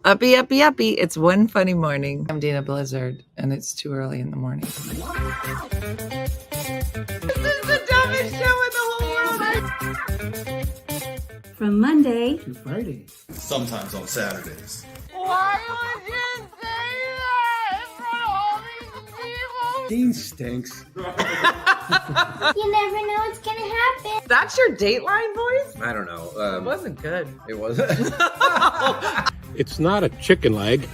Uppy, uppy, uppy. It's one funny morning. I'm Dana Blizzard, and it's too early in the morning. This is the dumbest show in the whole world. From Monday to Friday. Sometimes on Saturdays. Why would you say that in front of all these people? Dean stinks. You never know what's gonna happen. That's your Dateline voice? I don't know. It wasn't good. It wasn't. It's not a chicken leg.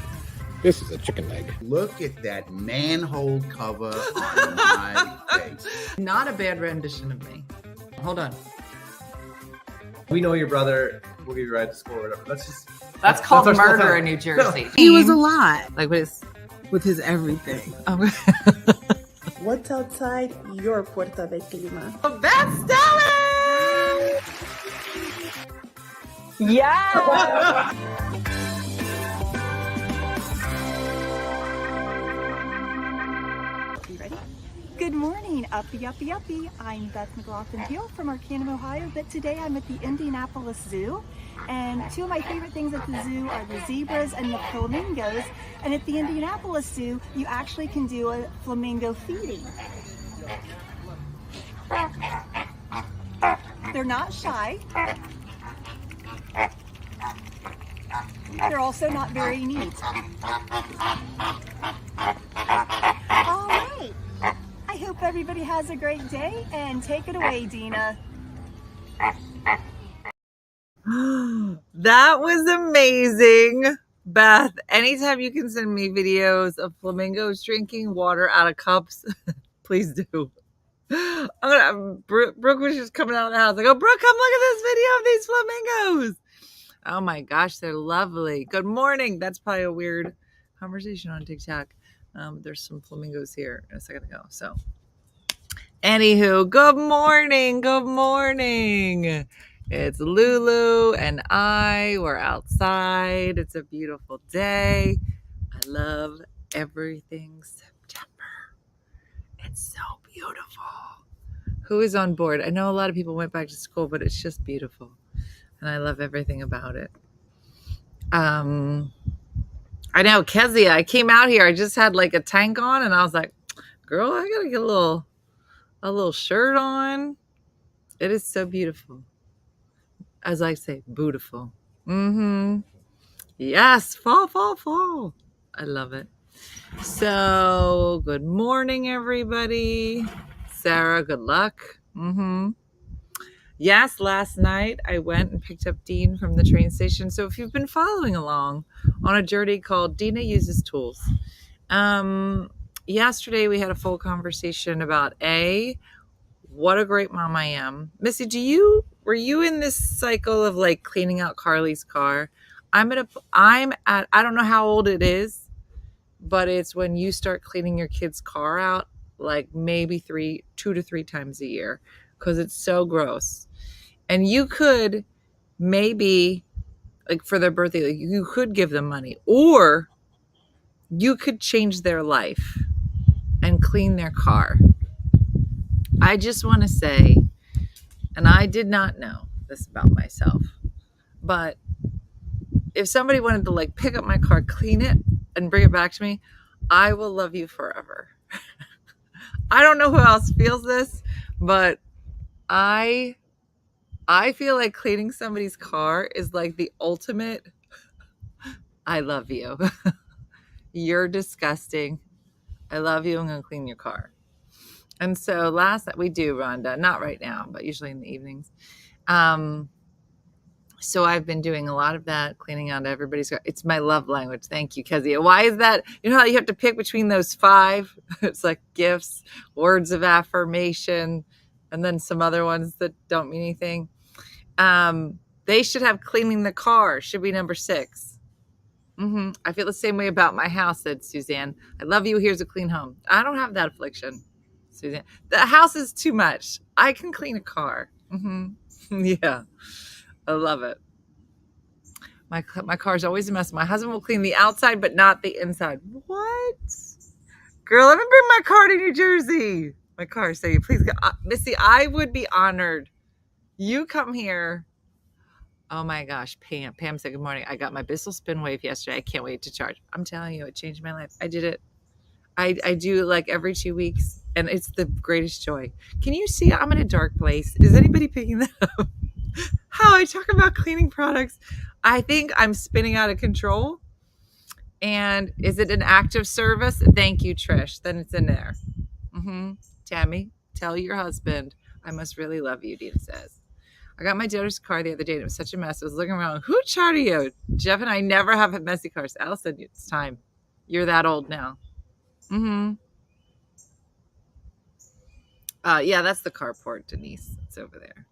This is a chicken leg. Look at that manhole cover on my face. Not a bad rendition of me. Hold on. We know your brother. We'll give you a ride to school or whatever. That's called our small murder town. in New Jersey. He was a lot Like what is? with his everything. Oh, What's outside your Puerta de Clima? that's Stellan! Yeah! You ready? Good morning, uppy, uppy, uppy. I'm Beth McLaughlin-Peel from Arcanum, Ohio, but today I'm at the Indianapolis Zoo. And two of my favorite things at the zoo are the zebras and the flamingos. And at the Indianapolis Zoo, you actually can do a flamingo feeding. They're not shy. They're also not very neat. All right. I hope everybody has a great day, and take it away, Dina. That was amazing, Beth. Anytime you can send me videos of flamingos drinking water out of cups, please do. Brooke was just coming out of the house. Like, oh, Brooke, come look at this video of these flamingos. Oh my gosh, they're lovely. Good morning. That's probably a weird conversation on TikTok. There's some flamingos here a second ago. So, anywho, good morning. Good morning. It's Lulu and I. We're outside. It's a beautiful day. I love everything September. It's so beautiful. Who is on board? I know a lot of people went back to school, but it's just beautiful. And I love everything about it. I know, Kezia, I came out here. I just had like a tank on and I was like, girl, I gotta get a little shirt on. It is so beautiful. As I say, beautiful. Yes, fall, fall, fall. I love it. So, good morning, everybody. Sarah, good luck. Yes, last night I went and picked up Dean from the train station. So if you've been following along on a journey called Dina Uses Tools, yesterday we had a full conversation about what a great mom I am. Missy, were you in this cycle of like cleaning out Carly's car? I don't know how old it is, but it's when you start cleaning your kid's car out, like maybe 2 to 3 times a year, because it's so gross. And you could maybe, like for their birthday, like you could give them money, or you could change their life and clean their car. I just want to say, and I did not know this about myself, but if somebody wanted to like pick up my car, clean it, and bring it back to me, I will love you forever. I don't know who else feels this, but I feel like cleaning somebody's car is like the ultimate, I love you. You're disgusting. I love you. I'm going to clean your car. And so we do, Rhonda, not right now, but usually in the evenings. So I've been doing a lot of that, cleaning out everybody's car. It's my love language. Thank you, Kezia. Why is that? You know how you have to pick between those 5? It's like gifts, words of affirmation, and then some other ones that don't mean anything. They should have cleaning the car. Should be number 6. I feel the same way about my house, said Suzanne. I love you. Here's a clean home. I don't have that affliction, Suzanne. The house is too much. I can clean a car. Yeah. I love it. My car's always a mess. My husband will clean the outside, but not the inside. What? Girl, let me bring my car to New Jersey. My car, so you please go. Missy, I would be honored. You come here. I will love you forever. I just want to say, and I did not know this about myself, but if somebody wanted to like pick up my car, clean it, and bring it back to me, I will love you forever. My car, so you please go. Missy, I would be honored. You come here. I will love you forever. I just want to say, and I did not know this about myself, but if somebody wanted to like pick up my car, clean it, and bring it back to me, I will love you forever. My car, so you please go. Missy, I would be honored. You come here. Oh my gosh, Pam. Pam said, good morning. I got my Bissell Spin Wave yesterday. I can't wait to charge. I'm telling you, it changed my life. I did it. I do like every 2 weeks, and it's the greatest joy. Can you see I'm in a dark place? Is anybody picking that up? How I talk about cleaning products. I think I'm spinning out of control. And is it an act of service? Thank you, Trish. Then it's in there. Tammy, tell your husband I must really love you, Dina says. I got my daughter's car the other day and it was such a mess. I was looking around. Who charted you? Jeff and I never have messy cars. Allison, it's time. You're that old now. Yeah, that's the carport, Denise. It's over there.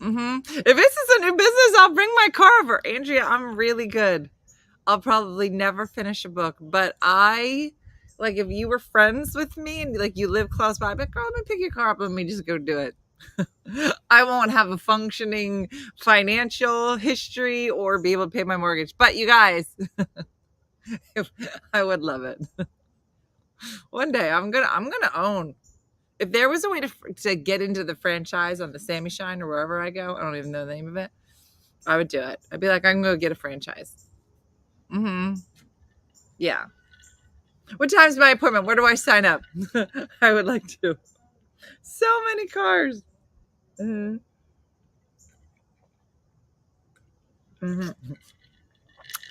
If this is a new business, I'll bring my car over. Andrea, I'm really good. I'll probably never finish a book, but if you were friends with me and like you live close by, I'd be like, girl, let me pick your car up and let me just go do it. I won't have a functioning financial history or be able to pay my mortgage, but you guys, I would love it. One day I'm gonna own. If there was a way to get into the franchise on the Sammy Shine or wherever I go, I don't even know the name of it, I would do it. I'd be like, I'm gonna get a franchise. Yeah. What time's my appointment? Where do I sign up? I would like to. So many cars. Vianne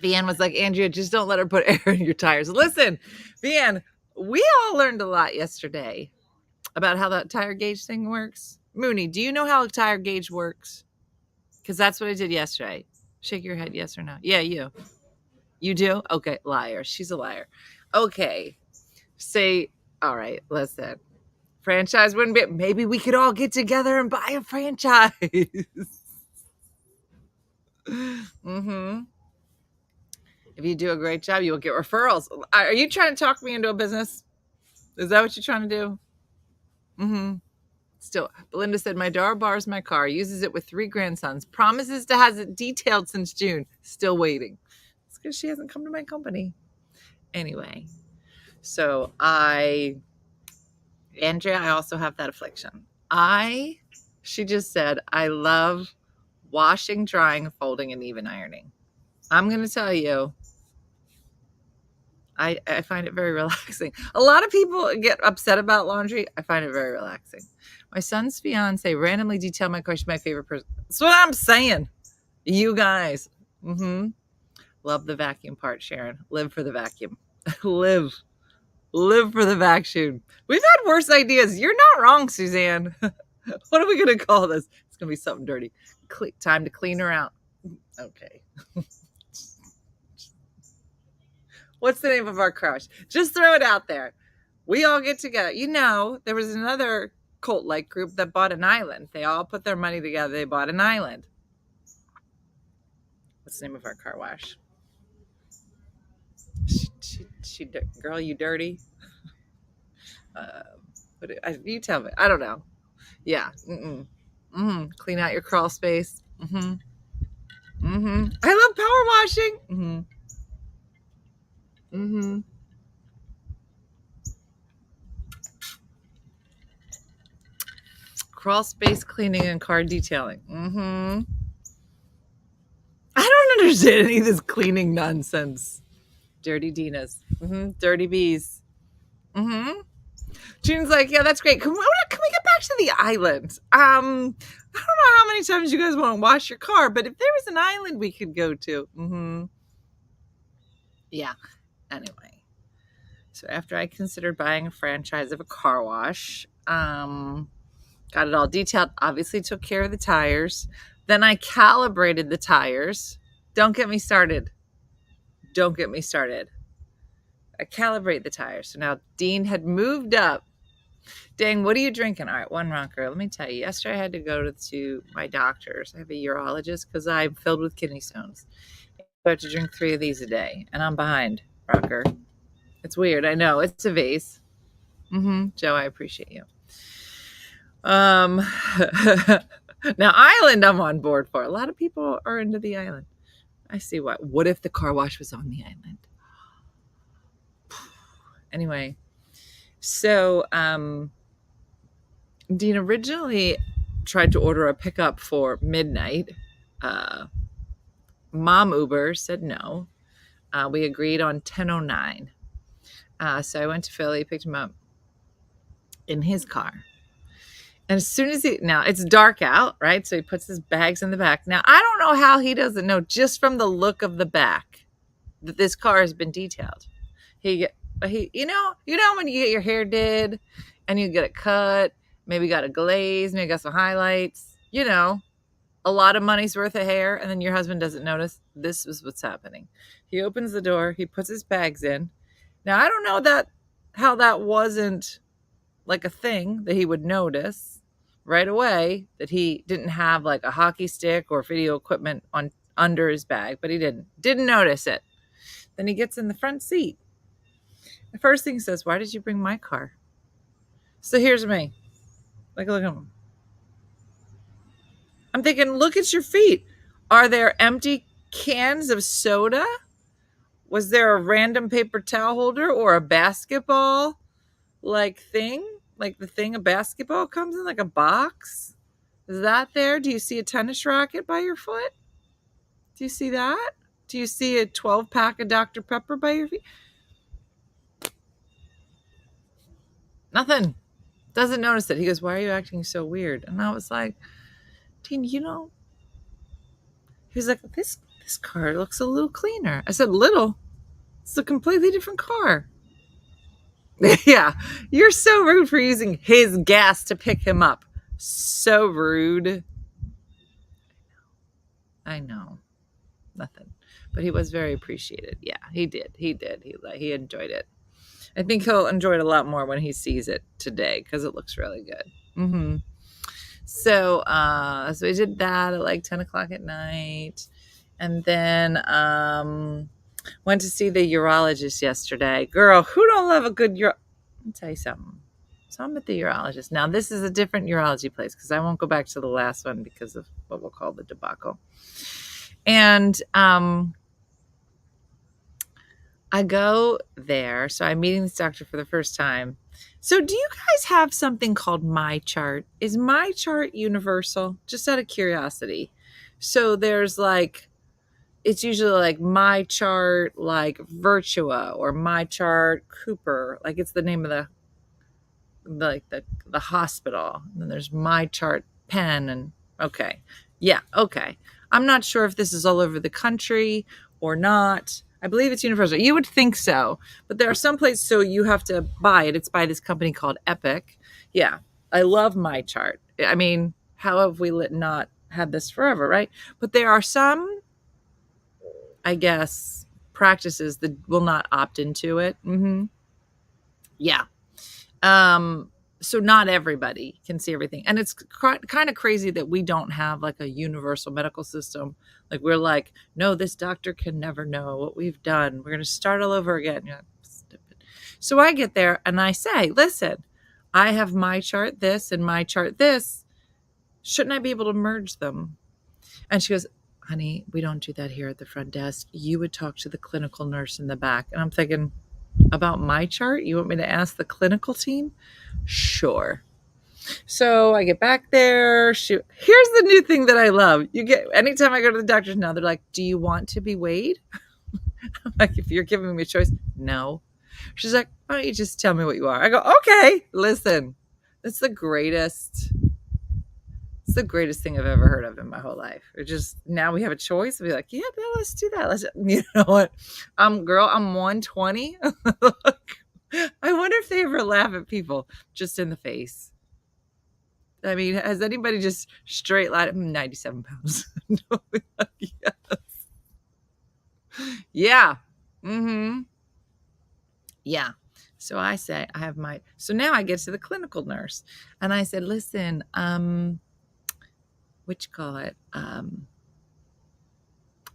was like, Andrea, just don't let her put air in your tires. Listen, Vianne, we all learned a lot yesterday about how that tire gauge thing works. Mooney, do you know how a tire gauge works? Because that's what I did yesterday. Shake your head, yes or no. Yeah, you. You do? Okay, liar. She's a liar. Okay. Say, all right, listen. Franchise wouldn't be, maybe we could all get together and buy a franchise. If you do a great job, you will get referrals. Are you trying to talk me into a business? Is that what you're trying to do? Still, Belinda said, my daughter borrows my car, uses it with 3 grandsons, promises to have it detailed since June. Still waiting. It's because she hasn't come to my company. Anyway, so Andrea, I also have that affliction. She just said, I love washing, drying, folding, and even ironing. I'm going to tell you, I find it very relaxing. A lot of people get upset about laundry. I find it very relaxing. My son's fiance randomly detailed my car. She's my favorite person. That's what I'm saying. You guys. Love the vacuum part, Sharon. Live for the vacuum. Live for the vacuum. We've had worse ideas. You're not wrong, Suzanne. What are we going to call this? It's going to be something dirty. Time to clean her out. Okay. What's the name of our crush? Just throw it out there. We all get together. You know, there was another cult-like group that bought an island. They all put their money together. They bought an island. What's the name of our car wash? Girl, you dirty. You tell me. I don't know. Yeah. Clean out your crawl space. I love power washing. Crawl space cleaning and car detailing. I don't understand any of this cleaning nonsense. Dirty Dinas. Dirty bees. June's like, yeah, that's great. Can we get back to the island? I don't know how many times you guys want to wash your car, but if there was an island we could go to. Yeah. Anyway. So after I considered buying a franchise of a car wash, got it all detailed, obviously took care of the tires. Then I calibrated the tires. Don't get me started. I calibrate the tires. So now Dean had moved up. Dang, what are you drinking? All right, one rocker. Let me tell you, yesterday I had to go to my doctor's. I have a urologist because I'm filled with kidney stones. I have to drink 3 of these a day, and I'm behind, rocker. It's weird. I know. It's a vase. Joe, I appreciate you. Now, island I'm on board for. A lot of people are into the island. I see what. What if the car wash was on the island? Anyway, so Dean originally tried to order a pickup for midnight, Mom Uber said no. We agreed on 10:09. So I went to Philly, picked him up in his car. And as soon as now it's dark out, right? So he puts his bags in the back. Now, I don't know how he doesn't know just from the look of the back that this car has been detailed. You know when you get your hair did and you get it cut, maybe got a glaze, maybe got some highlights, a lot of money's worth of hair, and then your husband doesn't notice. This is what's happening. He opens the door, he puts his bags in. Now, I don't know how that wasn't like a thing that he would notice right away, that he didn't have like a hockey stick or video equipment under his bag, but he didn't notice it. Then he gets in the front seat. The first thing he says, "Why did you bring my car?" So here's me. Look at him. I'm thinking, look at your feet. Are there empty cans of soda? Was there a random paper towel holder or a basketball thing? Like the thing a basketball comes in, like a box? Is that there? Do you see a tennis racket by your foot? Do you see that? Do you see a 12-pack of Dr. Pepper by your feet? Nothing. Doesn't notice it. He goes, "Why are you acting so weird?" And I was like, "Dean, he was like, this car looks a little cleaner." I said, "Little? It's a completely different car." Yeah, you're so rude for using his gas to pick him up. So rude. I know. Nothing. But he was very appreciated. Yeah, he did. He enjoyed it. I think he'll enjoy it a lot more when he sees it today because it looks really good. Mm-hmm. So we did that at like 10 o'clock at night. And then went to see the urologist yesterday. Girl, who don't love a good Let me tell you something. So I'm at the urologist. Now, this is a different urology place because I won't go back to the last one because of what we'll call the debacle. And I go there. So I'm meeting this doctor for the first time. So do you guys have something called My Chart? Is My Chart universal? Just out of curiosity. So there's it's usually like My Chart, like Virtua, or My Chart Cooper. Like it's the name of the hospital. And then there's My Chart Penn. And okay. Yeah. Okay. I'm not sure if this is all over the country or not. I believe it's universal. You would think so, but there are some places, so you have to buy it. It's by this company called Epic. Yeah. I love My Chart. I mean, how have we not had this forever, right? But there are some, I guess, practices that will not opt into it. Mm-hmm. Yeah. So not everybody can see everything. And it's kind of crazy that we don't have like a universal medical system. Like we're like, no, this doctor can never know what we've done. We're going to start all over again. You're like, stupid. So I get there and I say, listen, I have My Chart this and My Chart this. Shouldn't I be able to merge them? And she goes, honey, we don't do that here at the front desk. You would talk to the clinical nurse in the back. And I'm thinking, about My Chart? You want me to ask the clinical team? Sure. So I get back there. Here's the new thing that I love. Anytime I go to the doctors now, they're like, do you want to be weighed? I'm like, if you're giving me a choice, no. She's like, why don't you just tell me what you are? I go, okay, listen, it's the greatest thing I've ever heard of in my whole life. Now we have a choice. We'll be like, yeah, let's do that. You know what? Girl, I'm 120. I wonder if they ever laugh at people just in the face. I mean, has anybody just straight line? I'm 97 pounds. No, yes. Yeah. Mm-hmm. Yeah. So I say, so now I get to the clinical nurse and I said, listen, I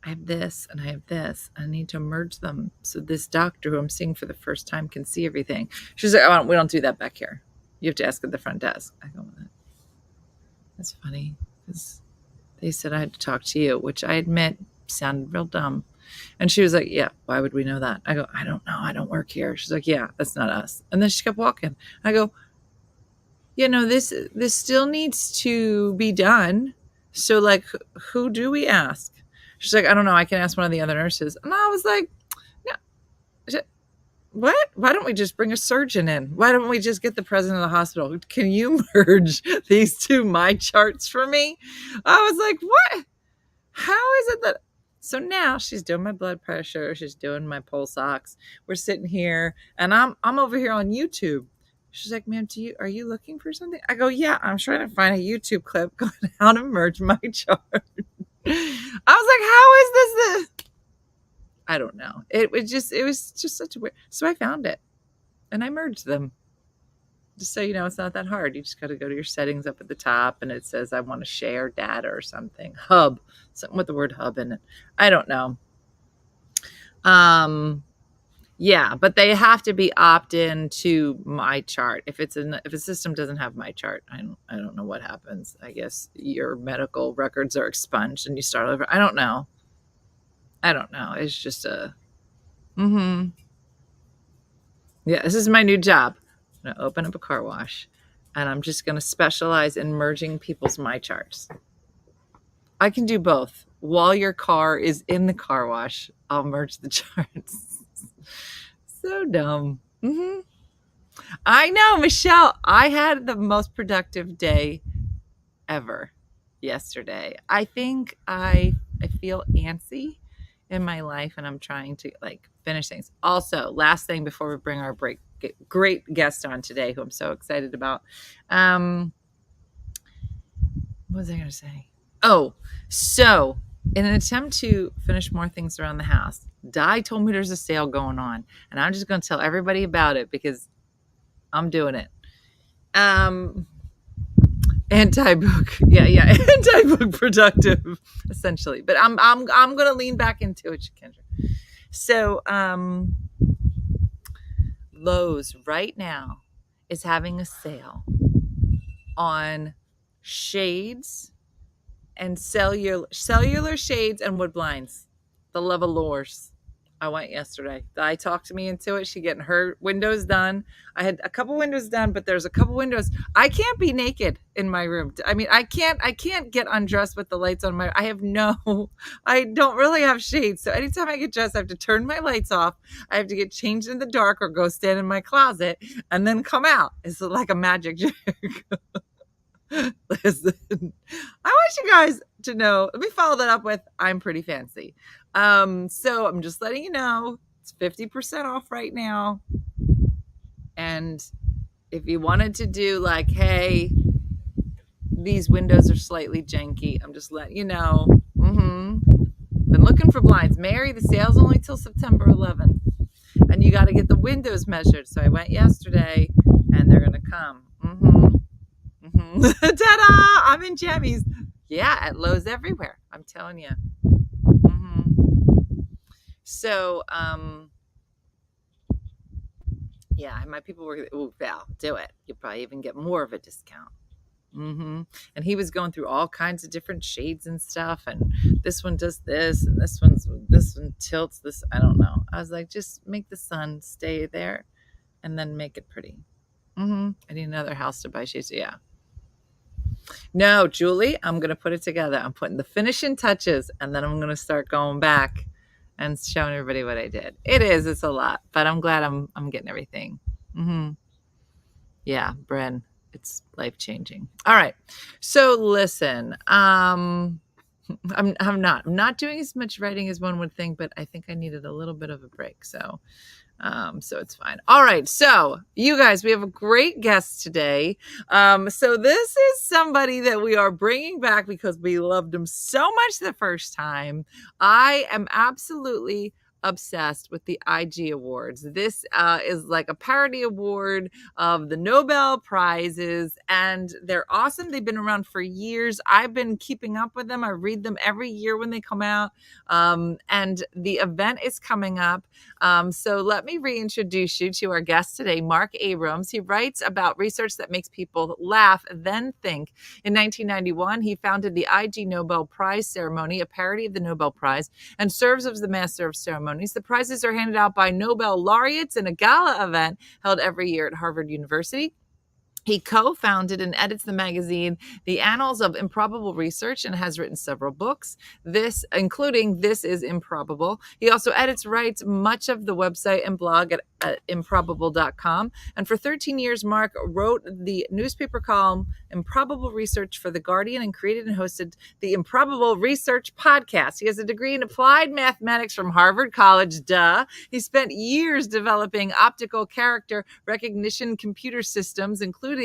have this and I have this. I need to merge them so this doctor who I'm seeing for the first time can see everything. She's like, we don't do that back here. You have to ask at the front desk. I go, that's funny because they said I had to talk to you, which I admit sounded real dumb. And she was like, yeah, why would we know that? I go, I don't know. I don't work here. She's like, yeah, that's not us. And then she kept walking. I go, this still needs to be done. So like, who do we ask? She's like, I don't know. I can ask one of the other nurses. And I was like, no, what? Why don't we just bring a surgeon in? Why don't we just get the president of the hospital? Can you merge these two my charts for me? I was like, what? How is it that? So now she's doing my blood pressure. She's doing my pulse ox. We're sitting here, and I'm over here on YouTube. She's like, ma'am, are you looking for something? I go, yeah, I'm trying to find a YouTube clip on how to merge my chart. I was like, how is this? I don't know. It was just such a weird. So I found it, and I merged them. Just so you know, it's not that hard. You just got to go to your settings up at the top, and it says I want to share data or something. Hub, something with the word hub in it. I don't know. Yeah, but they have to be opt-in to my chart. If a system doesn't have my chart, I don't know what happens. I guess your medical records are expunged and you start over. I don't know. It's just a. Yeah, this is my new job. I'm gonna open up a car wash, and I'm just gonna specialize in merging people's my charts. I can do both. While your car is in the car wash, I'll merge the charts. So dumb. I know, Michelle. I had the most productive day ever yesterday. I think I feel antsy in my life, and I'm trying to like finish things. Also, last thing before we bring our great guest on today, who I'm so excited about. What was I going to say? Oh, so in an attempt to finish more things around the house, Di told me there's a sale going on, and I'm just going to tell everybody about it because I'm doing it. Anti-book, anti-book productive, essentially. But I'm going to lean back into it, Kendra. So, Lowe's right now is having a sale on shades and cellular shades and wood blinds, the Levalors. I went yesterday. I talked me into it. She getting her windows done. I had a couple windows done, but there's a couple windows. I can't be naked in my room. I mean, I can't get undressed with the lights on I don't really have shades. So anytime I get dressed, I have to turn my lights off. I have to get changed in the dark or go stand in my closet and then come out. It's like a magic trick. Listen, I want you guys to know, let me follow that up with, I'm pretty fancy. So I'm just letting you know, it's 50% off right now. And if you wanted to do like, hey, these windows are slightly janky, I'm just letting you know. Been looking for blinds. Mary, the sale's only till September 11th. And you got to get the windows measured. So I went yesterday, and they're going to come. Ta-da! I'm in jammies. Yeah, at Lowe's everywhere. I'm telling you. So, yeah, my people were, ooh, Val, do it. You'll probably even get more of a discount. And he was going through all kinds of different shades and stuff. And this one does this, and this one tilts this. I don't know. I was like, just make the sun stay there and then make it pretty. I need another house to buy shades. Yeah. No, Julie, I'm going to put it together. I'm putting the finishing touches, and then I'm going to start going back and showing everybody what I did. It's a lot, but I'm glad I'm getting everything. Yeah, Bren, it's life-changing. All right. So listen, I'm not doing as much writing as one would think, but I think I needed a little bit of a break. So it's fine. All right. So you guys, we have a great guest today. So this is somebody that we are bringing back because we loved him so much the first time. I am absolutely obsessed with the Ig Awards. This is like a parody award of the Nobel Prizes, and they're awesome. They've been around for years. I've been keeping up with them. I read them every year when they come out, and the event is coming up. So let me reintroduce you to our guest today, Marc Abrahams. He writes about research that makes people laugh, then think. In 1991, he founded the Ig Nobel Prize Ceremony, a parody of the Nobel Prize, and serves as the Master of Ceremonies. The prizes are handed out by Nobel laureates in a gala event held every year at Harvard University. He co-founded and edits the magazine The Annals of Improbable Research and has written several books, including This is Improbable. He also writes much of the website and blog at improbable.com. And for 13 years, Marc wrote the newspaper column Improbable Research for The Guardian and created and hosted the Improbable Research podcast. He has a degree in applied mathematics from Harvard College. Duh. He spent years developing optical character recognition computer systems, including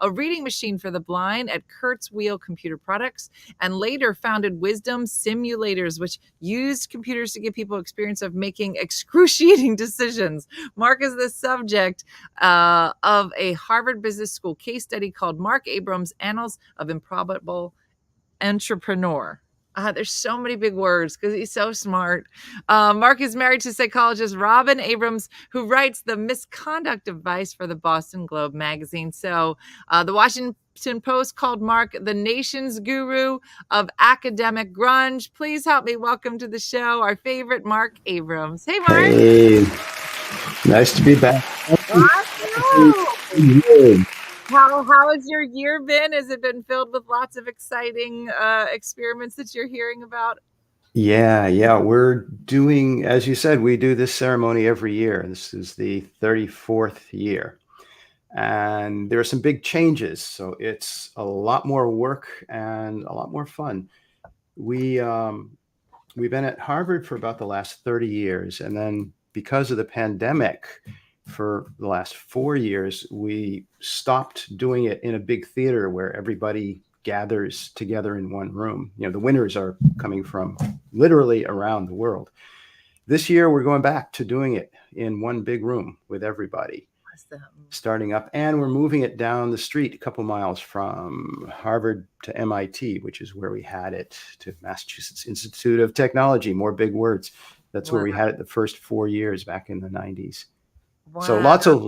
a reading machine for the blind at Kurzweil Computer Products, and later founded Wisdom Simulators, which used computers to give people experience of making excruciating decisions. Marc is the subject of a Harvard Business School case study called Marc Abrahams' Annals of Improbable Entrepreneur. There's so many big words because he's so smart. Marc is married to psychologist Robin Abrams, who writes the misconduct advice for the Boston Globe magazine. So the Washington Post called Marc the nation's guru of academic grunge. Please help me welcome to the show our favorite Marc Abrahams. Hey, Marc. Hey, nice to be back. Awesome. How has your year been? Has it been filled with lots of exciting experiments that you're hearing about? Yeah. We're doing, as you said, we do this ceremony every year. This is the 34th year. And there are some big changes. So it's a lot more work and a lot more fun. We've been at Harvard for about the last 30 years. And then because of the pandemic, for the last 4 years, we stopped doing it in a big theater where everybody gathers together in one room. You know, the winners are coming from literally around the world. This year, we're going back to doing it in one big room with everybody, starting up. And we're moving it down the street a couple miles from Harvard to MIT, which is where we had it, to Massachusetts Institute of Technology. More big words. That's where we had it the first 4 years back in the 90s. Wow. So lots of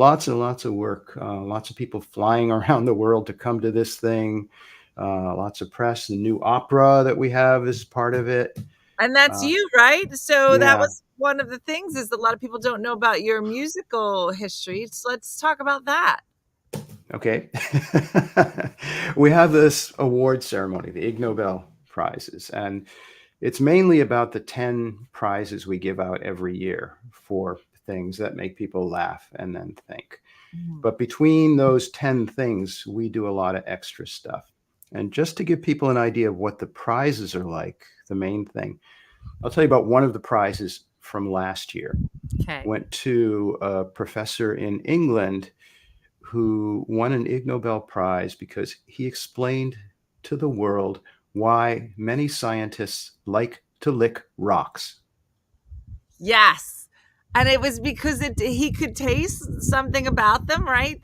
work, lots of people flying around the world to come to this thing, lots of press. The new opera that we have is part of it. And that's you, right? So that was one of the things, is that a lot of people don't know about your musical history. So let's talk about that. Okay. We have this award ceremony, the Ig Nobel Prizes, and it's mainly about the 10 prizes we give out every year for things that make people laugh and then think. But between those 10 things, we do a lot of extra stuff. And just to give people an idea of what the prizes are like, the main thing, I'll tell you about one of the prizes from last year. Okay. Went to a professor in England who won an Ig Nobel Prize because he explained to the world why many scientists like to lick rocks. Yes. And it was because he could taste something about them, right?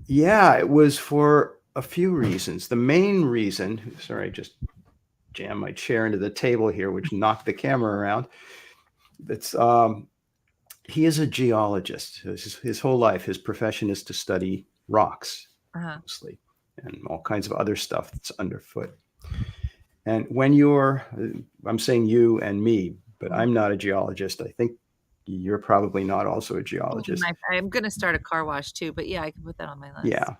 Yeah, it was for a few reasons. The main reason, sorry, I just jammed my chair into the table here, which knocked the camera around. He is a geologist. His whole life, his profession is to study rocks, mostly, and all kinds of other stuff that's underfoot. And when I'm saying you and me, but I'm not a geologist. I think you're probably not also a geologist. I'm going to start a car wash too, but yeah, I can put that on my list. Yeah.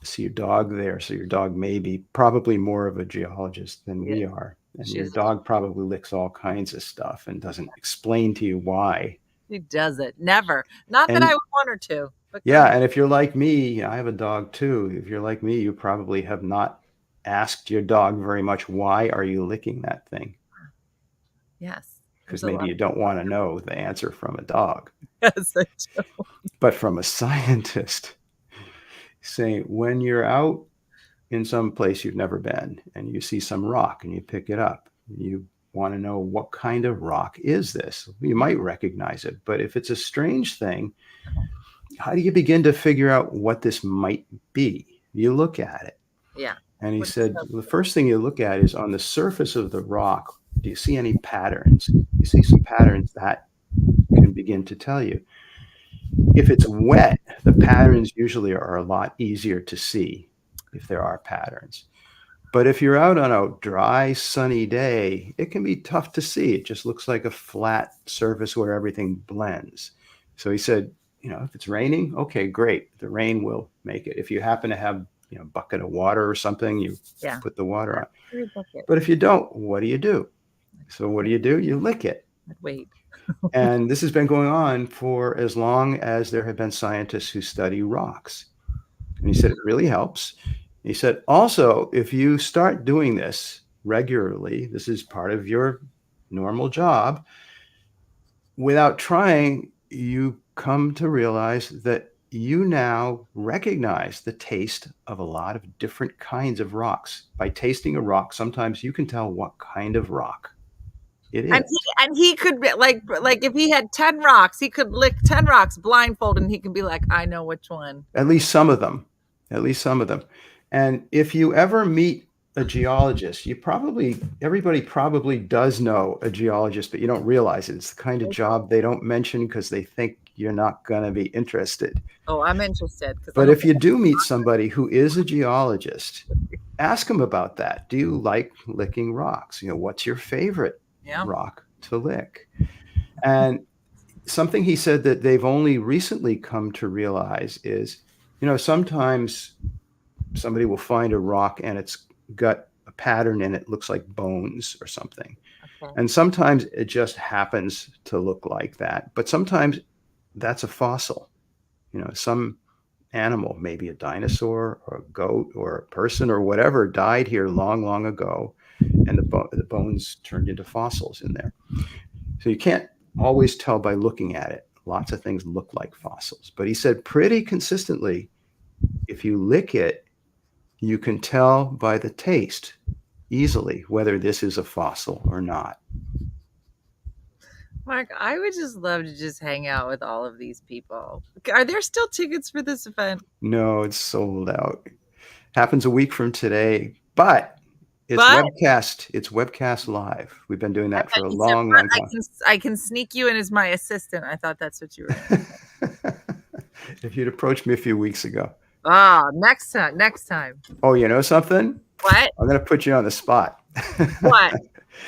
See your dog there. So your dog may be probably more of a geologist than we are. And your dog probably licks all kinds of stuff and doesn't explain to you why. He does it. Never. Not that I would want her to. But and if you're like me, I have a dog too. If you're like me, you probably have not asked your dog very much, why are you licking that thing? Yes. Because maybe you don't want to know the answer from a dog. Yes, I do. But from a scientist, saying when you're out in some place you've never been and you see some rock and you pick it up, you want to know, what kind of rock is this? You might recognize it, but if it's a strange thing, how do you begin to figure out what this might be? You look at it. Yeah. And he said, the first thing you look at is on the surface of the rock, do you see any patterns? You see some patterns that can begin to tell you. If it's wet, the patterns usually are a lot easier to see if there are patterns. But if you're out on a dry, sunny day, it can be tough to see. It just looks like a flat surface where everything blends. So he said, if it's raining, okay, great. The rain will make it. If you happen to have, a bucket of water or something, you Yeah. put the water on. Free bucket. But if you don't, what do? So what do? You lick it. Wait. And this has been going on for as long as there have been scientists who study rocks. And he said it really helps. He said, also, if you start doing this regularly, this is part of your normal job, without trying, you come to realize that you now recognize the taste of a lot of different kinds of rocks. By tasting a rock, sometimes you can tell what kind of rock it is. And he could be like if he had 10 rocks, he could lick 10 rocks blindfolded, and he could be like, I know which one. At least some of them. And if you ever meet a geologist, everybody probably does know a geologist, but you don't realize it. It's the kind of job they don't mention because they think you're not going to be interested. Oh, I'm interested. But if you do meet somebody who is a geologist, ask them about that. Do you like licking rocks? What's your favorite rock to lick? And something he said that they've only recently come to realize is, sometimes somebody will find a rock and it's got a pattern in it, looks like bones or something. Okay. And sometimes it just happens to look like that. But sometimes that's a fossil. Some animal, maybe a dinosaur or a goat or a person or whatever, died here long, long ago, and the bones turned into fossils in there. So you can't always tell by looking at it. Lots of things look like fossils. But he said pretty consistently, if you lick it, you can tell by the taste easily whether this is a fossil or not. Mark, I would just love to just hang out with all of these people. Are there still tickets for this event? No, it's sold out. Happens a week from today, but webcast. It's webcast live. We've been doing that for a long time. I can sneak you in as my assistant. I thought that's what you were. If you'd approached me a few weeks ago. Next time. Oh, you know something? What? I'm going to put you on the spot. What?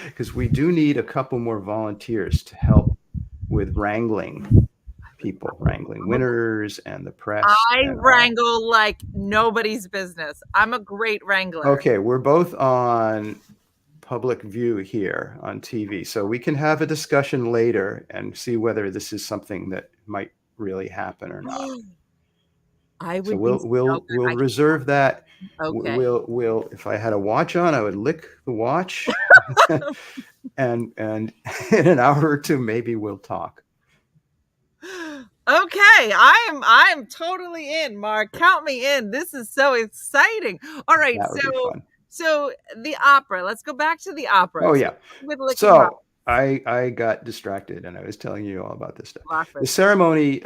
Because we do need a couple more volunteers to help with wrangling winners and the press. I wrangle like nobody's business. I'm a great wrangler. Okay, we're both on public view here on TV, so we can have a discussion later and see whether this is something that might really happen or not. So we'll reserve that. Okay. We'll if I had a watch on, I would lick the watch, and in an hour or two, maybe we'll talk. Okay, I'm totally in, Mark. Count me in. This is so exciting. All right, so the opera. Let's go back to the opera. Oh yeah. So I got distracted, and I was telling you all about this stuff. The ceremony.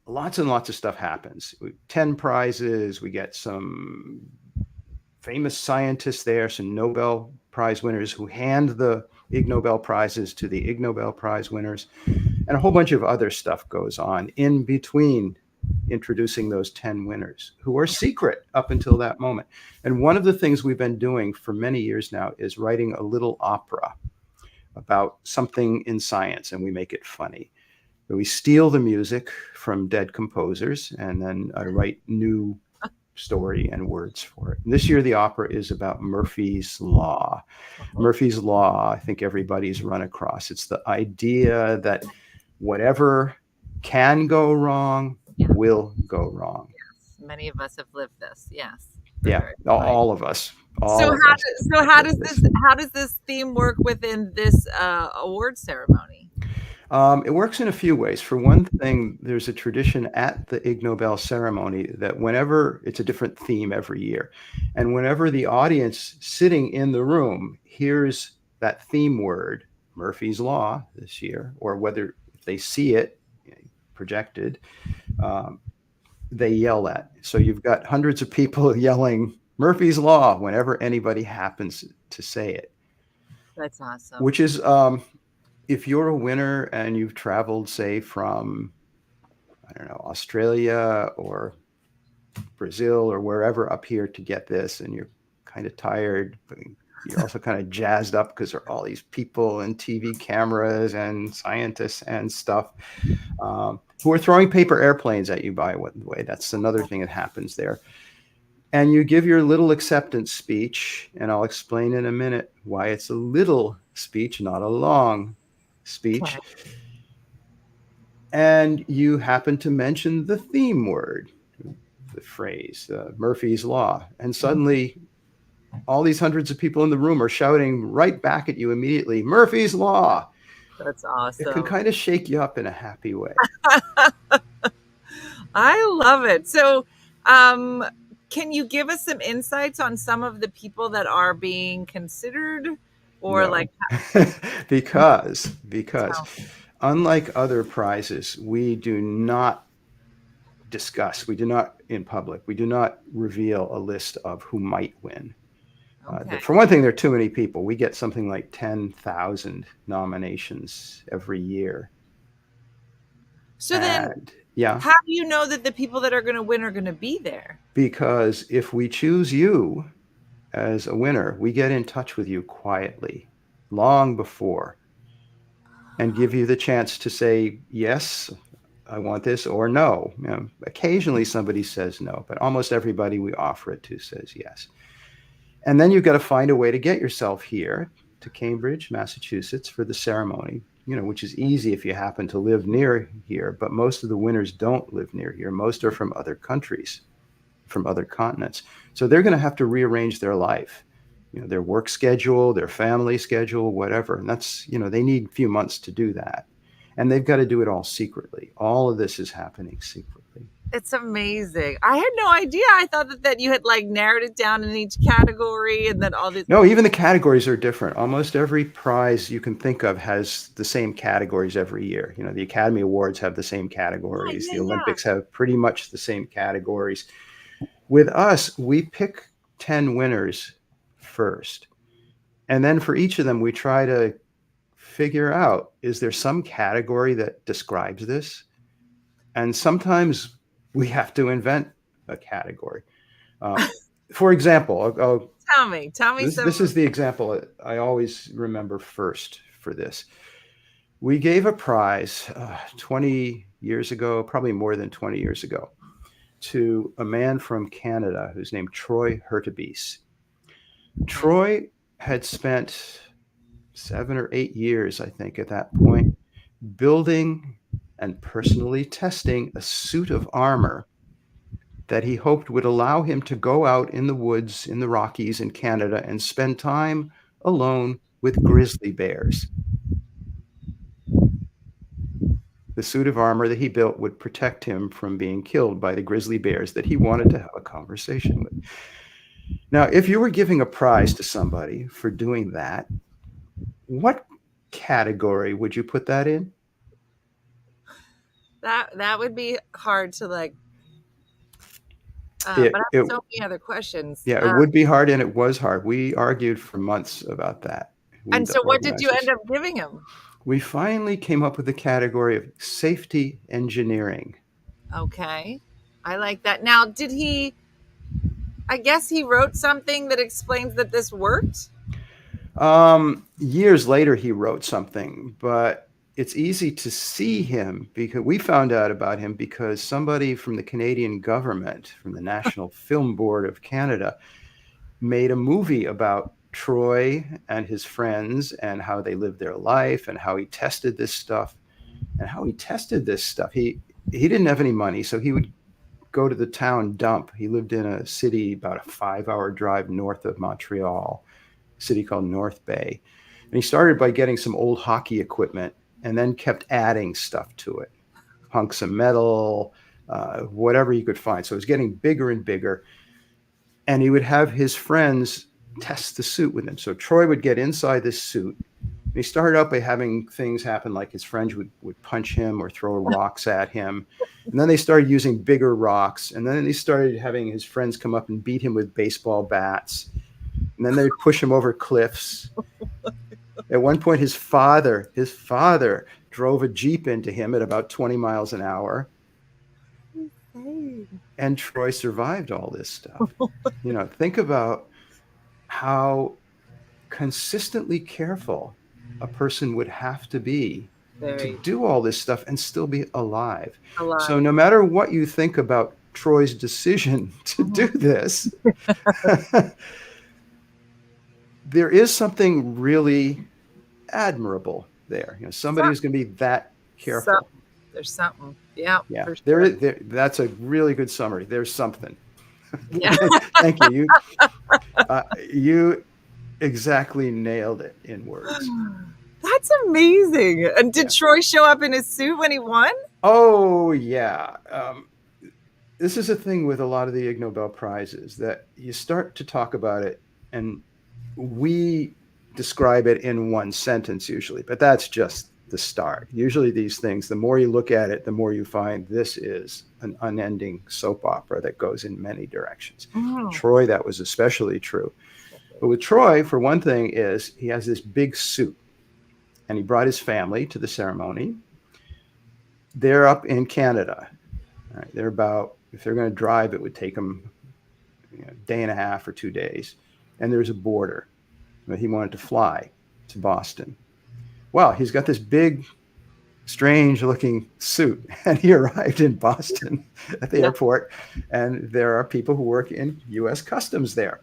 Lots and lots of stuff happens. 10 prizes. We get some famous scientists there, some Nobel Prize winners who hand the Ig Nobel Prizes to the Ig Nobel Prize winners. And a whole bunch of other stuff goes on in between introducing those 10 winners who are secret up until that moment. And one of the things we've been doing for many years now is writing a little opera about something in science, and we make it funny. We steal the music from dead composers, and then I write new story and words for it. And this year, the opera is about Murphy's Law. Murphy's Law, I think everybody's run across. It's the idea that whatever can go wrong will go wrong. Yes, many of us have lived this. Yes. Yeah, all of us. So how does this theme work within this award ceremony? It works in a few ways. For one thing, there's a tradition at the Ig Nobel ceremony that whenever it's a different theme every year, and whenever the audience sitting in the room hears that theme word, Murphy's Law this year, or whether if they see it projected, they yell that. So you've got hundreds of people yelling Murphy's Law whenever anybody happens to say it. That's awesome. Which is... if you're a winner and you've traveled, say, from, I don't know, Australia or Brazil or wherever up here to get this, and you're kind of tired, you're also kind of jazzed up because there are all these people and TV cameras and scientists and stuff who are throwing paper airplanes at you, by the way. That's another thing that happens there. And you give your little acceptance speech, and I'll explain in a minute why it's a little speech, not a long speech. Okay. And you happen to mention the theme word, the phrase, Murphy's Law. And suddenly all these hundreds of people in the room are shouting right back at you immediately, Murphy's Law. That's It can awesome. kind of shake you up in a happy way. I love it. So, can you give us some insights on some of the people that are being considered, or No. like because Tell unlike other prizes, we do not discuss, we do not in public, we do not reveal a list of who might win. Okay. For one thing, there are too many people. We get something like 10,000 nominations every year. So then, And yeah, how do you know that the people that are going to win are going to be there? because if we choose you as a winner, we get in touch with you quietly long before and give you the chance to say, yes, I want this, or no. You know, occasionally somebody says no, but almost everybody we offer it to says yes. And then you've got to find a way to get yourself here to Cambridge, Massachusetts for the ceremony, you know, which is easy if you happen to live near here, but most of the winners don't live near here. Most are from other countries, from other continents. So they're going to have to rearrange their life, you know, their work schedule, their family schedule, whatever. And that's, you know, they need a few months to do that. And they've got to do it all secretly. All of this is happening secretly. It's amazing. I had no idea. I thought that you had like narrowed it down in each category and then all this. No, even the categories are different. Almost every prize you can think of has the same categories every year. You know, the Academy Awards have the same categories. Yeah, The Olympics have pretty much the same categories. With us, we pick 10 winners first. And then for each of them, we try to figure out, is there some category that describes this? And sometimes we have to invent a category. For example, Tell me this is the example I always remember first for this. We gave a prize 20 years ago, probably more than 20 years ago, to a man from Canada who's named Troy Hurtubise. Troy had spent 7 or 8 years, I think, at that point, building and personally testing a suit of armor that he hoped would allow him to go out in the woods in the Rockies in Canada and spend time alone with grizzly bears. The suit of armor that he built would protect him from being killed by the grizzly bears that he wanted to have a conversation with. Now, if you were giving a prize to somebody for doing that, what category would you put that in? That would be hard to like. But I have so many other questions. Yeah, it would be hard, and it was hard. We argued for months about that. And so what did you end up giving him? We finally came up with the category of safety engineering. Okay. I like that. Now, I guess he wrote something that explains that this worked? Years later, he wrote something, but it's easy to see him because we found out about him because somebody from the Canadian government, from the National Film Board of Canada, made a movie about Troy and his friends and how they lived their life and how he tested this stuff. He didn't have any money, so he would go to the town dump. He lived in a city about a 5-hour drive north of Montreal, a city called North Bay. And he started by getting some old hockey equipment and then kept adding stuff to it, hunks of metal, whatever he could find. So it was getting bigger and bigger. And he would have his friends test the suit with him. So Troy would get inside this suit. And he started out by having things happen like his friends would punch him or throw rocks at him. And then they started using bigger rocks. And then they started having his friends come up and beat him with baseball bats. And then they'd push him over cliffs. At one point, his father drove a Jeep into him at about 20 miles an hour. And Troy survived all this stuff. You know, think about how consistently careful a person would have to be to Very do all this stuff and still be alive. So alive. no matter what you think about Troy's decision to do this, there is something really admirable there. You know, somebody who's going to be that careful. There's something. Yeah. Yeah, For sure. that's a really good summary. There's something. Yeah. Thank you. You exactly nailed it in words. That's amazing. And did Troy show up in his suit when he won? Oh, yeah. This is a thing with a lot of the Ig Nobel Prizes, that you start to talk about it and we describe it in one sentence usually, but that's just the start. Usually these things, the more you look at it, the more you find this is an unending soap opera that goes in many directions. Troy, that was especially true. But with Troy, for one thing, is he has this big suit, and he brought his family to the ceremony. They're up in Canada. All right, they're about, if they're going to drive, it would take them a day and a half or 2 days. And there's a border. But he wanted to fly to Boston. Well, he's got this big, strange-looking suit, and he arrived in Boston at the airport, and there are people who work in U.S. Customs there.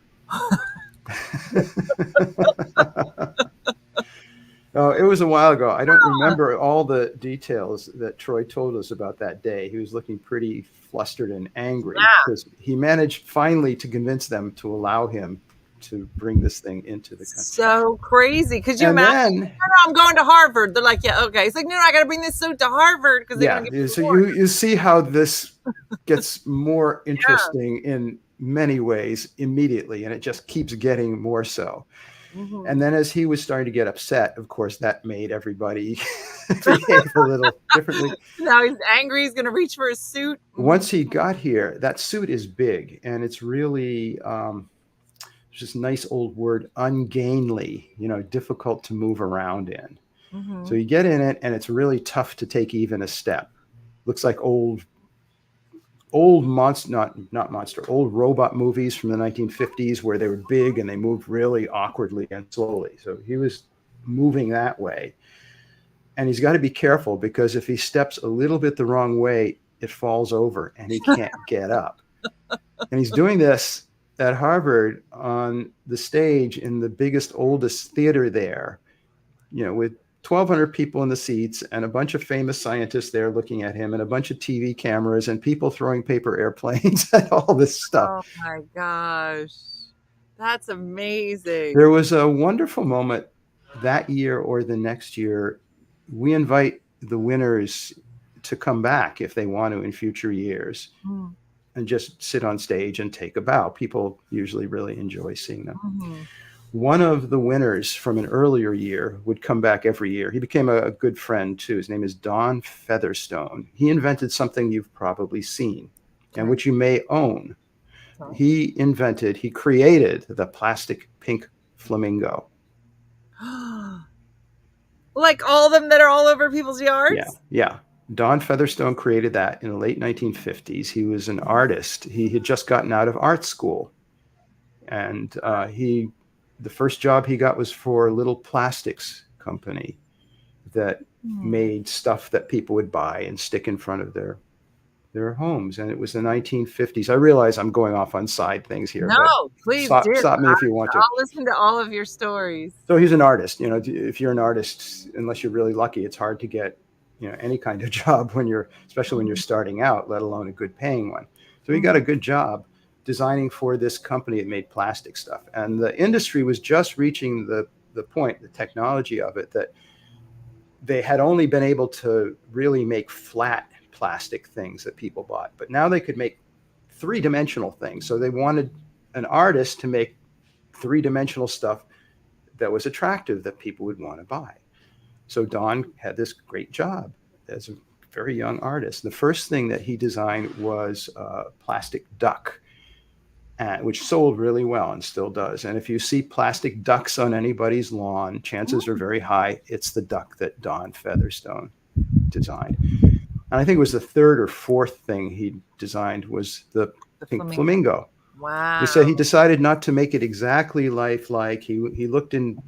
Oh, it was a while ago. I don't remember all the details that Troy told us about that day. He was looking pretty flustered and angry because he managed finally to convince them to allow him to bring this thing into the country. So crazy. Could you imagine? No, I'm going to Harvard. They're like, yeah, okay. It's like, no, I got to bring this suit to Harvard because they're going to get so you see how this gets more interesting in many ways immediately, and it just keeps getting more so. And then as he was starting to get upset, of course, that made everybody behave a little differently. Now he's angry. He's going to reach for his suit. Once he got here, that suit is big, and it's really just nice old word, ungainly, difficult to move around in. So you get in it, and it's really tough to take even a step. Looks like old monster, not monster, old robot movies from the 1950s where they were big and they moved really awkwardly and slowly. So he was moving that way. And he's got to be careful because if he steps a little bit the wrong way, it falls over and he can't get up. And he's doing this at Harvard on the stage in the biggest, oldest theater there, with 1,200 people in the seats and a bunch of famous scientists there looking at him and a bunch of TV cameras and people throwing paper airplanes and all this stuff. Oh my gosh. That's amazing. There was a wonderful moment that year or the next year. We invite the winners to come back if they want to in future years and just sit on stage and take a bow. People usually really enjoy seeing them. One of the winners from an earlier year would come back every year. He became a good friend too. His name is Don Featherstone. He invented something you've probably seen and which you may own. He created the plastic pink flamingo. Like all of them that are all over people's yards? Yeah. Don Featherstone created that in the late 1950s. He was an artist. He had just gotten out of art school. And the first job he got was for a little plastics company that made stuff that people would buy and stick in front of their homes. And it was the 1950s. I realize I'm going off on side things here. No, please stop me if you want to. I'll listen to all of your stories. So he's an artist. If you're an artist, unless you're really lucky, it's hard to get any kind of job especially when you're starting out, let alone a good paying one. So he got a good job designing for this company that made plastic stuff. And the industry was just reaching the point, the technology of it, that they had only been able to really make flat plastic things that people bought. But now they could make three-dimensional things. So they wanted an artist to make three-dimensional stuff that was attractive that people would want to buy. So Don had this great job as a very young artist. The first thing that he designed was a plastic duck, which sold really well and still does. And if you see plastic ducks on anybody's lawn, chances are very high it's the duck that Don Featherstone designed. And I think it was the third or fourth thing he designed was the pink flamingo. Wow. He said he decided not to make it exactly lifelike. He looked in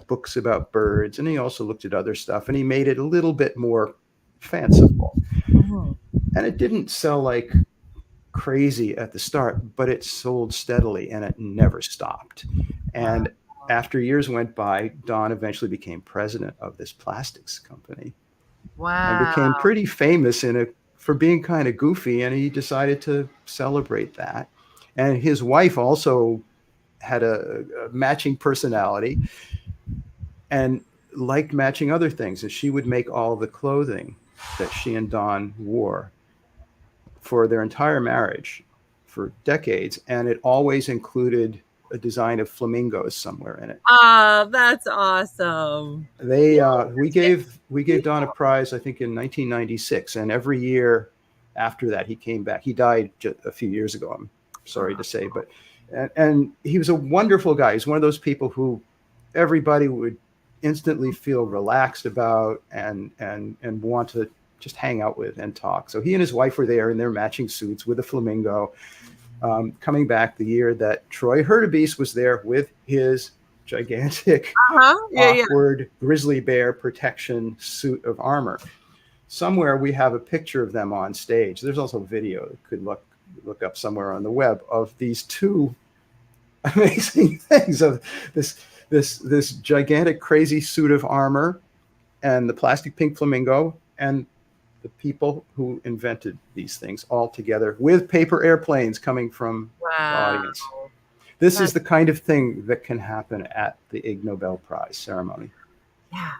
books about birds, and he also looked at other stuff, and he made it a little bit more fanciful. Mhm. And it didn't sell like crazy at the start, but it sold steadily and it never stopped. And after years went by, Don eventually became president of this plastics company and Wow. became pretty famous for being kind of goofy. And he decided to celebrate that. And his wife also had a matching personality and liked matching other things. And she would make all the clothing that she and Don wore for their entire marriage for decades, and it always included a design of flamingos somewhere in it. Oh, that's awesome. We gave Don a prize, I think, in 1996, and every year after that he came back. He died just a few years ago, I'm sorry to say, but and he was a wonderful guy. He's one of those people who everybody would instantly feel relaxed about and want to just hang out with and talk. So he and his wife were there in their matching suits with a flamingo, coming back the year that Troy Hurtubise was there with his gigantic, awkward grizzly bear protection suit of armor. Somewhere we have a picture of them on stage. There's also video that could look up somewhere on the web of these two amazing things of this gigantic crazy suit of armor and the plastic pink flamingo and the people who invented these things all together with paper airplanes coming from the audience. This is the kind of thing that can happen at the Ig Nobel Prize ceremony. Yeah,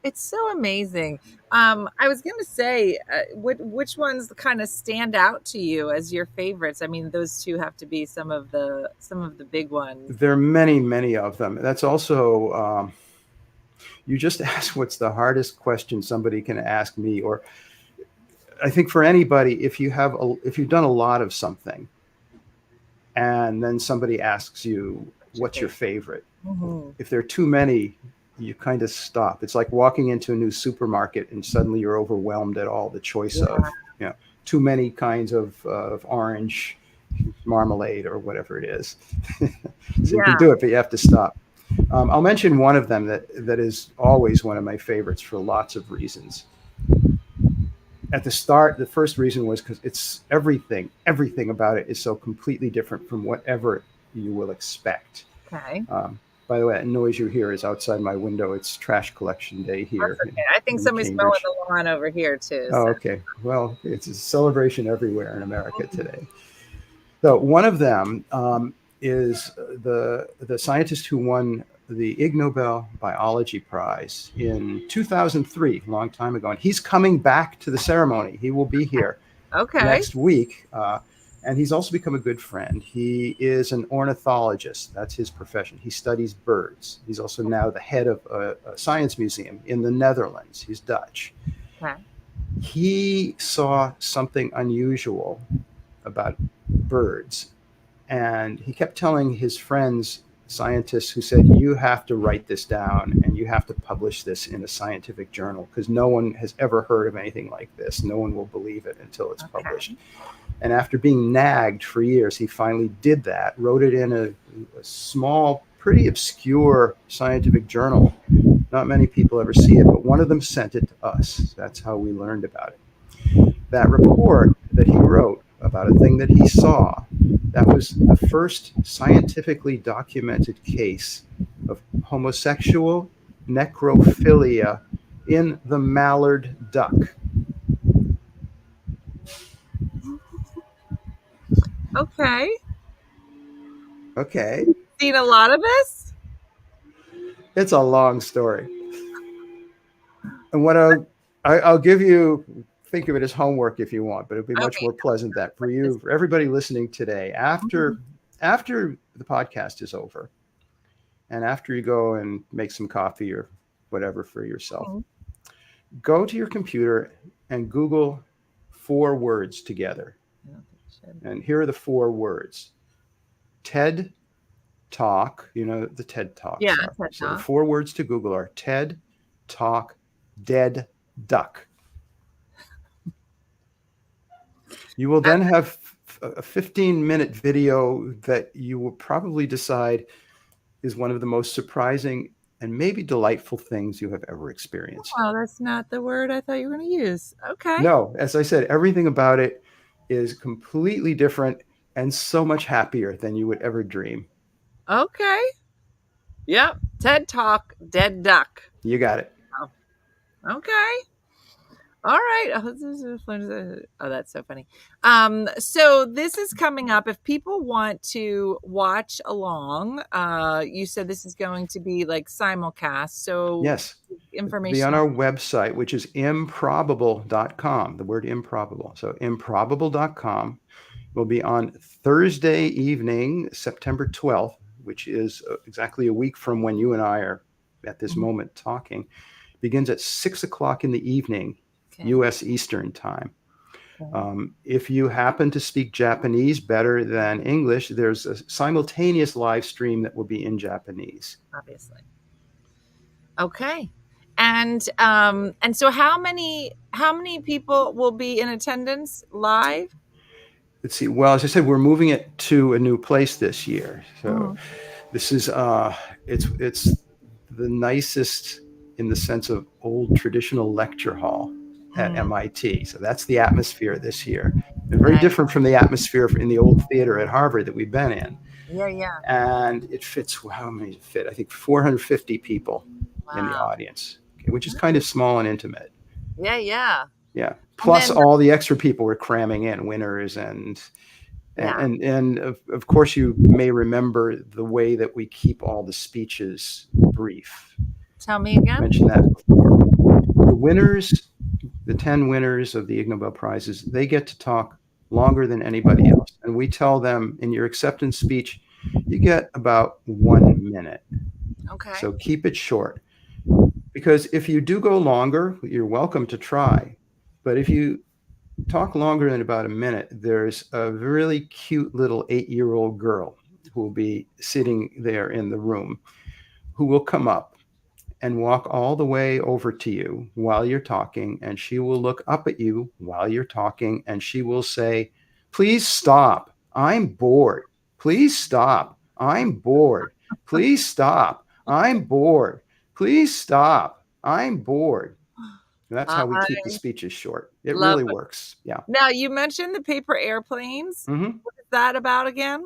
it's so amazing. I was going to say, which ones kind of stand out to you as your favorites? I mean, those two have to be some of the big ones. There are many, many of them. That's also, you just asked what's the hardest question somebody can ask me, or I think for anybody, if you've done a lot of something and then somebody asks you, what's your favorite? Mm-hmm. If there are too many, you kind of stop. It's like walking into a new supermarket and suddenly you're overwhelmed at all the choice of, too many kinds of orange marmalade or whatever it is. So you can do it, but you have to stop. I'll mention one of them that is always one of my favorites for lots of reasons. At the start, the first reason was because it's everything about it is so completely different from whatever you will expect. Okay. By the way, that noise you hear is outside my window. It's trash collection day here. Okay. I think somebody's mowing the lawn over here too. So. Oh, okay. Well, it's a celebration everywhere in America today. So one of them is the scientist who won the Ig Nobel Biology Prize in 2003, a long time ago. And he's coming back to the ceremony. He will be here next week. And he's also become a good friend. He is an ornithologist. That's his profession. He studies birds. He's also now the head of a science museum in the Netherlands. He's Dutch. Okay. He saw something unusual about birds. And he kept telling his friends, scientists, who said, you have to write this down and you have to publish this in a scientific journal because no one has ever heard of anything like this. No one will believe it until it's published. And after being nagged for years, he finally did that, wrote it in a small, pretty obscure scientific journal. Not many people ever see it, but one of them sent it to us. That's how we learned about it. That report that he wrote about a thing that he saw, that was the first scientifically documented case of homosexual necrophilia in the mallard duck. Okay. Seen a lot of this? It's a long story. And what I'll give you, think of it as homework if you want, but it'll be much more pleasant that for you, for everybody listening today, after the podcast is over and after you go and make some coffee or whatever for yourself, go to your computer and Google 4 words together. And here are the 4 words. TED Talk, the TED Talks. Yeah, TED so Talk. The 4 words to Google are TED Talk Dead Duck. You will then have a 15-minute video that you will probably decide is one of the most surprising and maybe delightful things you have ever experienced. Oh, that's not the word I thought you were going to use. Okay. No, as I said, everything about it is completely different and so much happier than you would ever dream. Okay. Yep. TED Talk, dead duck. You got it. Okay. All right. Oh, that's so funny. So this is coming up. If people want to watch along, you said this is going to be like simulcast. So Yes. information Be on our website, which is improbable.com, the word improbable. So improbable.com will be on Thursday evening, September 12th, which is exactly a week from when you and I are at this moment talking. Begins at 6 o'clock in the evening, U.S. Eastern time. If you happen to speak Japanese better than English, there's a simultaneous live stream that will be in Japanese. Obviously. Okay. And so how many people will be in attendance live? Let's see. Well, as I said, we're moving it to a new place this year. So this is it's the nicest in the sense of old traditional lecture hall at MIT. So that's the atmosphere this year. And very different from the atmosphere in the old theater at Harvard that we've been in. Yeah. And it fits, how many fit? I think 450 people in the audience, which is kind of small and intimate. Yeah. Plus all the extra people we're cramming in, winners and of course you may remember the way that we keep all the speeches brief. Tell me again. I mentioned that before. The winners, the 10 winners of the Ig Nobel Prizes, they get to talk longer than anybody else. And we tell them in your acceptance speech, you get about 1 minute. Okay. So keep it short. Because if you do go longer, you're welcome to try. But if you talk longer than about a minute, there's a really cute little 8-year-old girl who will be sitting there in the room, who will come up and walk all the way over to you while you're talking, and she will look up at you while you're talking, and she will say, "Please stop. I'm bored. Please stop. I'm bored. Please stop. I'm bored. Please stop. I'm bored." And that's how we keep the speeches short. It really works. Yeah. Now, you mentioned the paper airplanes. Mm-hmm. What is that about again?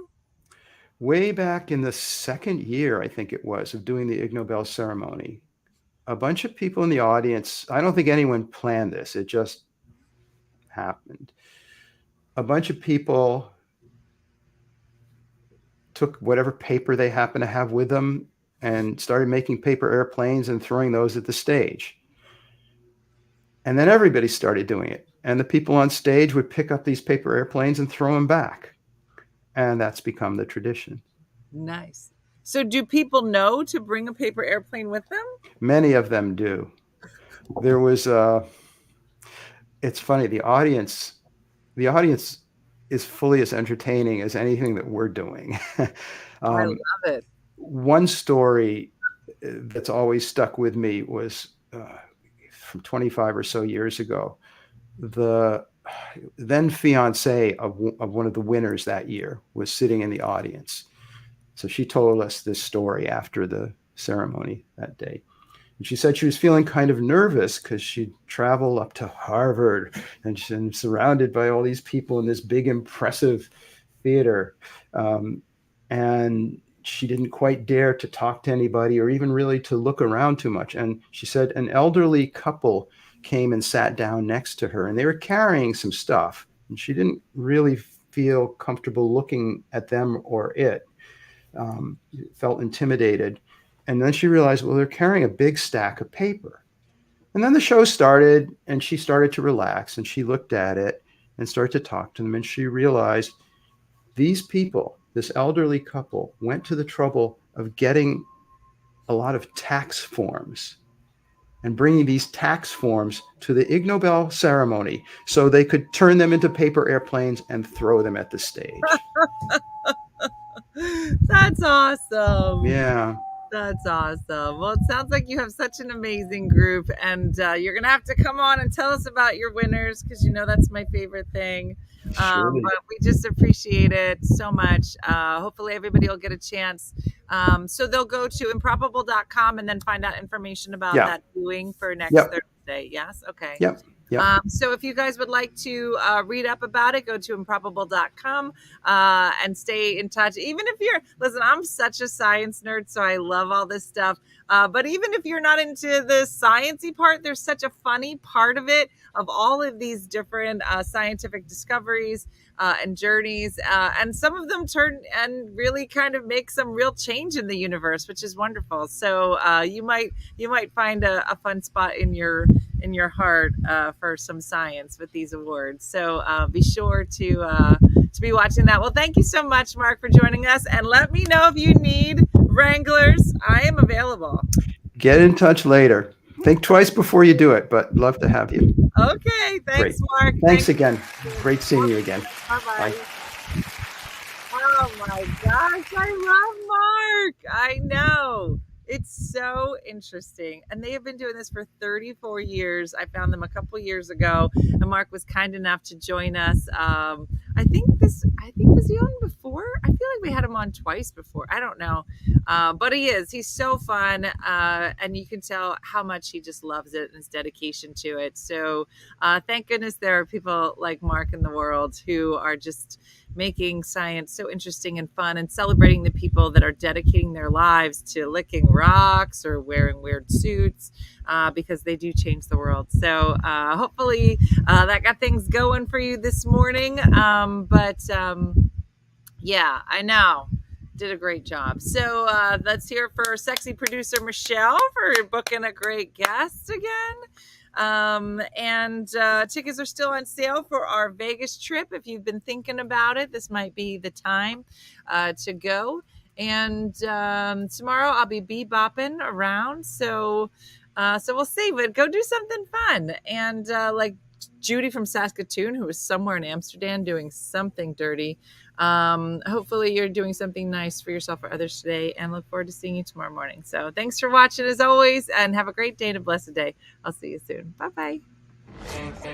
Way back in the second year, I think it was, of doing the Ig Nobel ceremony, a bunch of people in the audience, I don't think anyone planned this, it just happened. A bunch of people took whatever paper they happened to have with them and started making paper airplanes and throwing those at the stage. And then everybody started doing it. And the people on stage would pick up these paper airplanes and throw them back. And that's become the tradition. Nice. So do people know to bring a paper airplane with them? Many of them do. There was it's funny, the audience is fully as entertaining as anything that we're doing. I love it. One story that's always stuck with me was from 25 or so years ago. The then fiance of one of the winners that year was sitting in the audience. So she told us this story after the ceremony that day. And she said she was feeling kind of nervous because she'd travel up to Harvard and she's surrounded by all these people in this big, impressive theater. And she didn't quite dare to talk to anybody or even really to look around too much. And she said an elderly couple came and sat down next to her, and they were carrying some stuff. And she didn't really feel comfortable looking at them or it. Felt intimidated. And then she realized, well, they're carrying a big stack of paper. And then the show started, and she started to relax, and she looked at it and started to talk to them. And she realized these people, this elderly couple, went to the trouble of getting a lot of tax forms and bringing these tax forms to the Ig Nobel ceremony so they could turn them into paper airplanes and throw them at the stage. That's awesome. Yeah. That's awesome. Well, it sounds like you have such an amazing group, and you're going to have to come on and tell us about your winners because you know that's my favorite thing. Surely. But we just appreciate it so much. Hopefully, everybody will get a chance. So they'll go to improbable.com and then find out information about Yeah. that viewing for next Yep. Thursday. Yes? Okay. Yep. Yep. So if you guys would like to read up about it, go to improbable.com and stay in touch. Even if listen, I'm such a science nerd, so I love all this stuff. But even if you're not into the sciencey part, there's such a funny part of it, of all of these different scientific discoveries and journeys. And some of them turn and really kind of make some real change in the universe, which is wonderful. So you might find a fun spot in your heart for some science with these awards. So be sure to be watching that. Well, thank you so much, Mark, for joining us. And let me know if you need wranglers. I am available. Get in touch later. Think twice before you do it, but love to have you. Okay. Thanks, Great. Mark. Thanks again. Great seeing you again. Bye-bye. Bye. Oh my gosh, I love Mark. I know. It's so interesting. And they have been doing this for 34 years. I found them a couple years ago, and Mark was kind enough to join us. I think was he on before? I feel like we had him on twice before. I don't know. But he's so fun. And you can tell how much he just loves it and his dedication to it. So thank goodness there are people like Mark in the world who are just making science so interesting and fun, and celebrating the people that are dedicating their lives to licking rocks or wearing weird suits, because they do change the world. So hopefully that got things going for you this morning. Yeah, I know. Did a great job. So let's hear for sexy producer Michelle for booking a great guest again. And tickets are still on sale for our Vegas trip. If you've been thinking about it, this might be the time to go. And tomorrow I'll be bebopping around. So we'll see, but go do something fun. And like Judy from Saskatoon, who was somewhere in Amsterdam doing something dirty. Hopefully you're doing something nice for yourself or others today, and look forward to seeing you tomorrow morning. So thanks for watching as always, and have a great day and a blessed day. I'll see you soon. Bye-bye.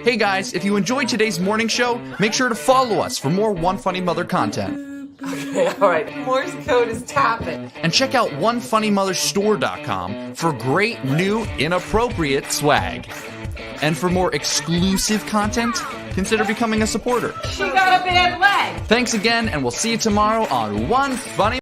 Hey guys, if you enjoyed today's morning show, make sure to follow us for more One Funny Mother content. Okay, all right. Morse code is tapping. And check out OneFunnyMotherStore.com for great new inappropriate swag. And for more exclusive content, consider becoming a supporter. She got a bad leg. Thanks again, and we'll see you tomorrow on One Funny